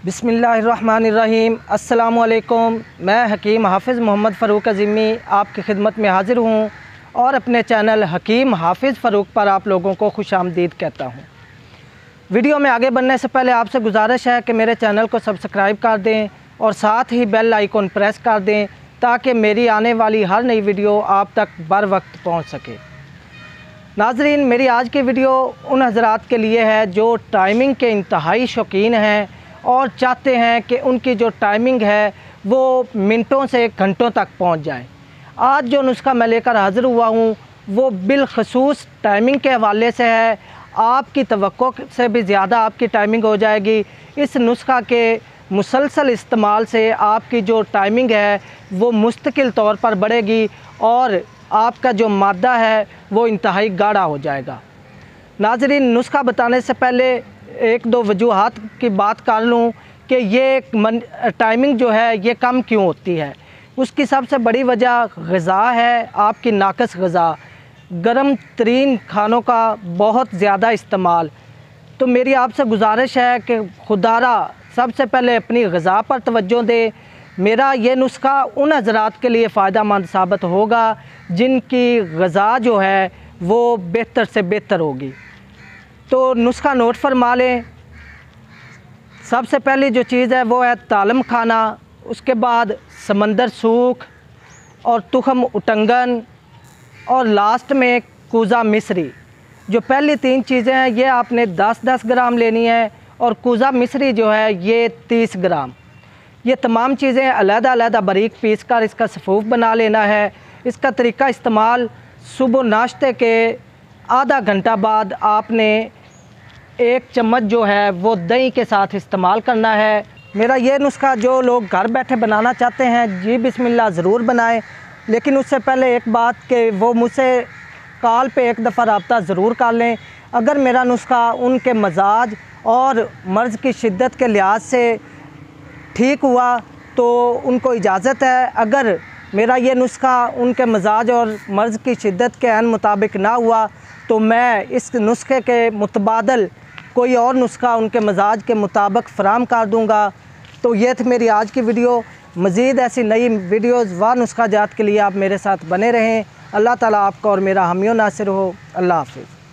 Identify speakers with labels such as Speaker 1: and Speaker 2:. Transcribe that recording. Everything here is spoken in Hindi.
Speaker 1: बिस्मिल्लाहिर्रहमानिर्रहीम। अस्सलामुअलैकुम। मैं हकीम हाफ़िज़ मोहम्मद फ़ारूक अज़ीमी आपकी खिदमत में हाज़िर हूँ और अपने चैनल हकीम हाफ़िज़ फ़ारूक पर आप लोगों को खुशामदीद कहता हूँ। वीडियो में आगे बढ़ने से पहले आपसे गुजारिश है कि मेरे चैनल को सब्सक्राइब कर दें और साथ ही बेल आइकन प्रेस कर दें ताकि मेरी आने वाली हर नई वीडियो आप तक बर वक्त पहुँच सके। नाज़रीन, मेरी आज की वीडियो उन हज़रात के लिए है जो टाइमिंग के इंतहाई शौकीन हैं और चाहते हैं कि उनकी जो टाइमिंग है वो मिनटों से घंटों तक पहुंच जाए। आज जो नुस्खा मैं लेकर हाज़िर हुआ हूं वो बिलखसूस टाइमिंग के हवाले से है। आपकी तवक्को से भी ज़्यादा आपकी टाइमिंग हो जाएगी। इस नुस्खा के मुसलसल इस्तेमाल से आपकी जो टाइमिंग है वो मुस्तकिल तौर पर बढ़ेगी और आपका जो मादा है वो इंतहाई गाढ़ा हो जाएगा। नाज़रीन, नुस्खा बताने से पहले एक दो वजूहात की बात कर लूँ कि ये टाइमिंग जो है ये कम क्यों होती है। उसकी सबसे बड़ी वजह ग़िज़ा है, आपकी नाक़िस ग़िज़ा, गर्म तरीन खानों का बहुत ज़्यादा इस्तेमाल। तो मेरी आपसे गुजारिश है कि खुदारा सबसे पहले अपनी ग़िज़ा पर तवज्जो दें। मेरा ये नुस्खा उन हज़रात के लिए फ़ायदेमंद साबित होगा जिनकी ग़िज़ा जो है वो बेहतर से बेहतर होगी। तो नुस्खा नोट फरमा लें। सबसे पहली जो चीज़ है वो है तालम खाना, उसके बाद समंदर सूख और तुखम उटंगन और लास्ट में कूज़ा मिस्री। जो पहली तीन चीज़ें हैं ये आपने 10-10 ग्राम लेनी है और कूज़ा मिस्री जो है ये 30 ग्राम। ये तमाम चीज़ें अलग-अलग बारीक पीस कर इसका सफ़ूफ बना लेना है। इसका तरीका इस्तेमाल सुबह नाश्ते के आधा घंटा बाद आपने 1 चम्मच जो है वो दही के साथ इस्तेमाल करना है। मेरा ये नुस्खा जो लोग घर बैठे बनाना चाहते हैं जी बिस्मिल्लाह ज़रूर बनाएं, लेकिन उससे पहले एक बात कि वो मुझसे कॉल पे एक दफ़ा रब्ता ज़रूर कर लें। अगर मेरा नुस्खा उनके मजाज और मर्ज़ की शिद्दत के लिहाज से ठीक हुआ तो उनको इजाज़त है। अगर मेरा ये नुस्खा उनके मजाज और मर्ज़ की शिद्दत के ऐन मुताबिक ना हुआ तो मैं इस नुस्खे के मुतबादल कोई और नुस्खा उनके मजाज के मुताबिक फ़राहम कर दूँगा। तो ये थी मेरी आज की वीडियो। मज़ीद ऐसी नई वीडियोज़ व नुस्खा जात के लिए आप मेरे साथ बने रहें। अल्लाह ताला आपका और मेरा हामी नासिर हो। अल्लाह हाफ़िज़।